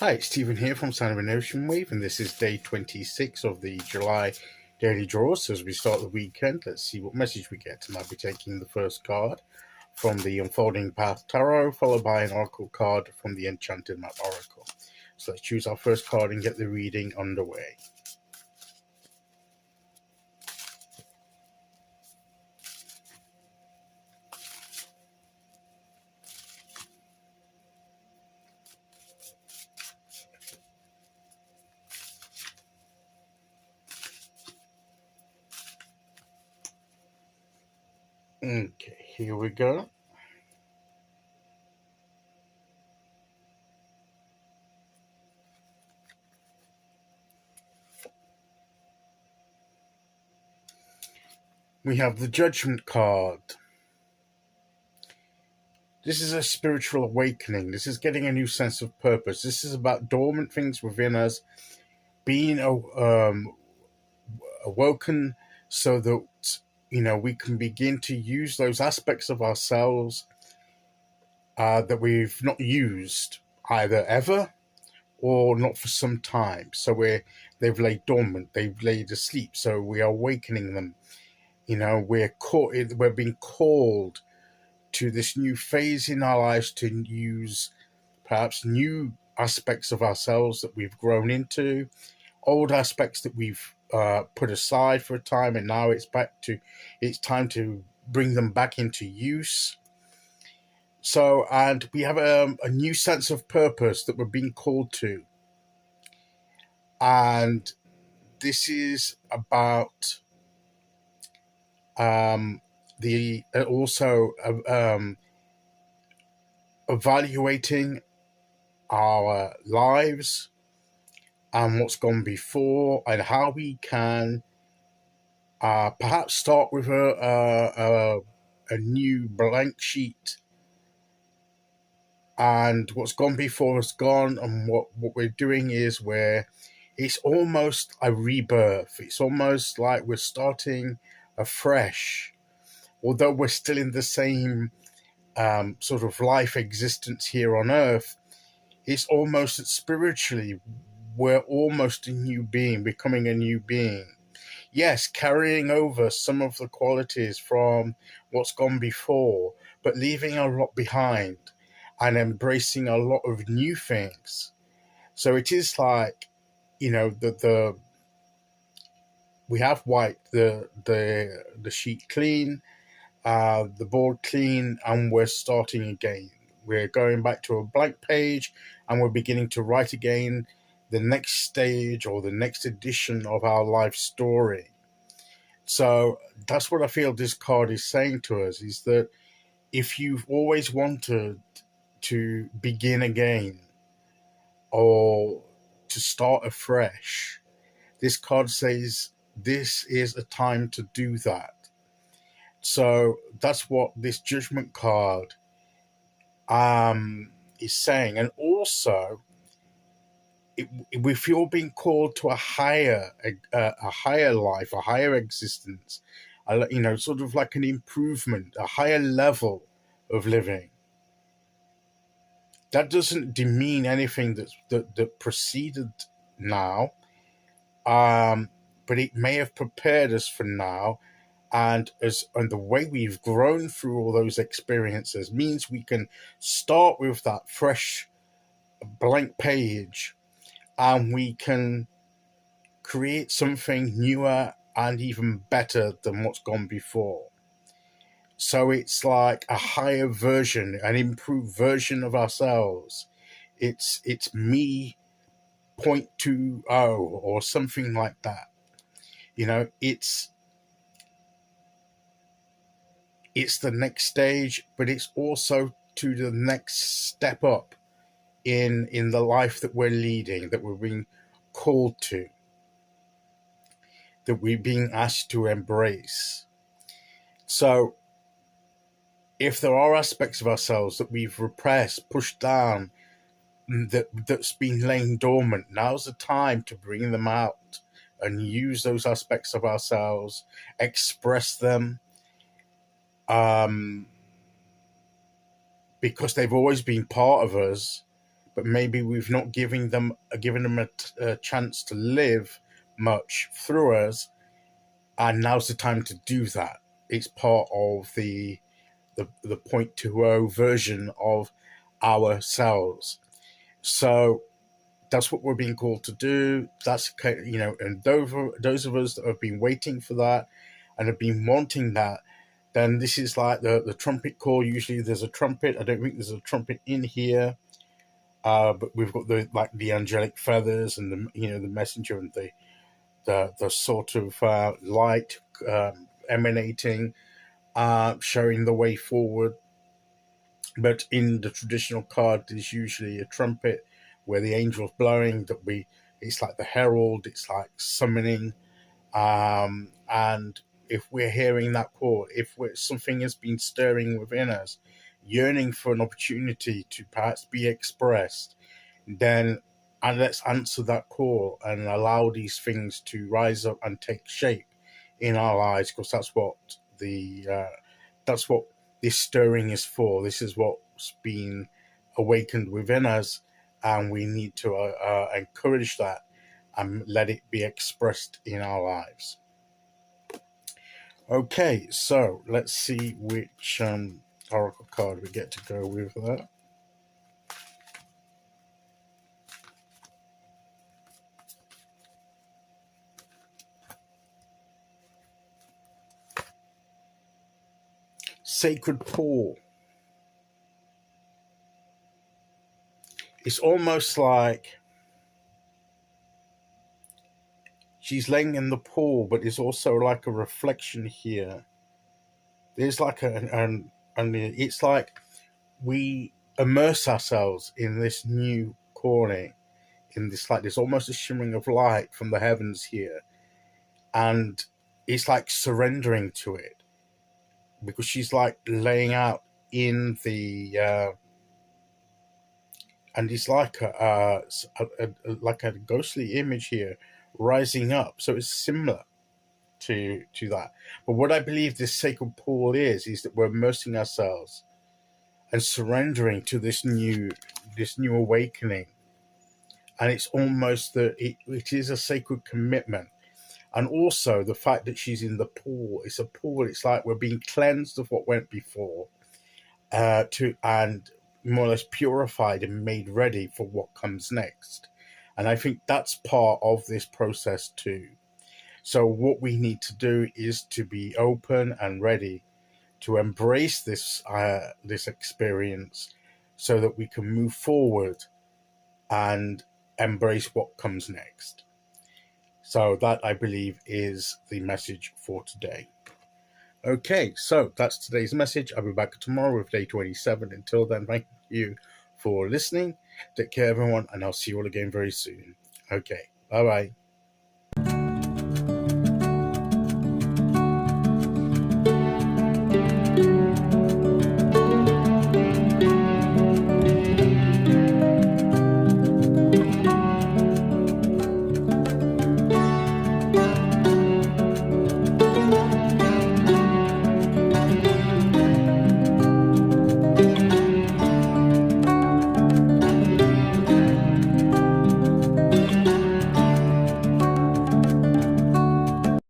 Hi, it's Stephen here from Sound of an Ocean Wave, and this is day 26 of the July daily draws. So as we start the weekend, let's see what message we get. And I'll be taking the first card from the Unfolding Path Tarot, followed by an Oracle card from the Enchanted Map Oracle. So let's choose our first card and get the reading underway. Okay, here we go. We have the Judgment card. This is a spiritual awakening. This is getting a new sense of purpose. This is about dormant things within us being awoken so that we can begin to use those aspects of ourselves that we've not used either ever or not for some time. So they've laid dormant, they've laid asleep. So we are awakening them. We're being called to this new phase in our lives to use perhaps new aspects of ourselves that we've grown into, old aspects that we've put aside for a time, and now it's time to bring them back into use. So, and we have a new sense of purpose that we're being called to, and this is about evaluating our lives and what's gone before, and how we can perhaps start with a new blank sheet, and what's gone before is gone, and what we're doing is it's almost a rebirth. It's almost like we're starting afresh, although we're still in the same sort of life existence here on earth. It's almost that spiritually we're almost a new being, becoming a new being. Yes, carrying over some of the qualities from what's gone before, but leaving a lot behind and embracing a lot of new things. So it is like, we have wiped the sheet clean, the board clean, and we're starting again. We're going back to a blank page, and we're beginning to write again the next stage or the next edition of our life story. So that's what I feel this card is saying to us, is that if you've always wanted to begin again or to start afresh, this card says this is a time to do that. So that's what this Judgment card is saying. And also, if you're being called to a higher life, a higher existence, sort of like an improvement, a higher level of living, that doesn't demean anything that preceded now, but it may have prepared us for now. And the way we've grown through all those experiences means we can start with that fresh blank page, and we can create something newer and even better than what's gone before. So it's like a higher version, an improved version of ourselves. It's me 0.20 or something like that. It's the next stage, but it's also to the next step up in the life that we're leading, that we're being called to, that we're being asked to embrace. So if there are aspects of ourselves that we've repressed, pushed down, that's been laying dormant, now's the time to bring them out and use those aspects of ourselves, express them, because they've always been part of us, but maybe we've not given them a chance to live much through us, and now's the time to do that. It's part of the 0.20 version of ourselves. So that's what we're being called to do. That's, and those of us that have been waiting for that and have been wanting that, then this is like the trumpet call. Usually there's a trumpet. I don't think there's a trumpet in here, but we've got the angelic feathers and the messenger and the sort of light emanating, showing the way forward. But in the traditional card, there's usually a trumpet where the angel's blowing. It's like the herald. It's like summoning. And if we're hearing that call, if something has been stirring within us, yearning for an opportunity to perhaps be expressed, then let's answer that call and allow these things to rise up and take shape in our lives, because that's what this stirring is for. This is what's been awakened within us, and we need to encourage that and let it be expressed in our lives. Okay, so let's see which oracle card we get to go with that. Sacred Pool. It's almost like she's laying in the pool, but it's also like a reflection here. There's like it's like we immerse ourselves in this new calling, in this, like, there's almost a shimmering of light from the heavens here, and it's like surrendering to it, because she's like laying out in the and it's like like a ghostly image here rising up. So it's similar to that. But what I believe this sacred pool is that we're immersing ourselves and surrendering to this new awakening. And it's almost it is a sacred commitment. And also the fact that she's in the pool, it's a pool, it's like we're being cleansed of what went before, and more or less purified and made ready for what comes next. And I think that's part of this process too. So what we need to do is to be open and ready to embrace this experience, so that we can move forward and embrace what comes next. So that, I believe, is the message for today. Okay, so that's today's message. I'll be back tomorrow with day 27. Until then, thank you for listening. Take care, everyone, and I'll see you all again very soon. Okay, bye-bye.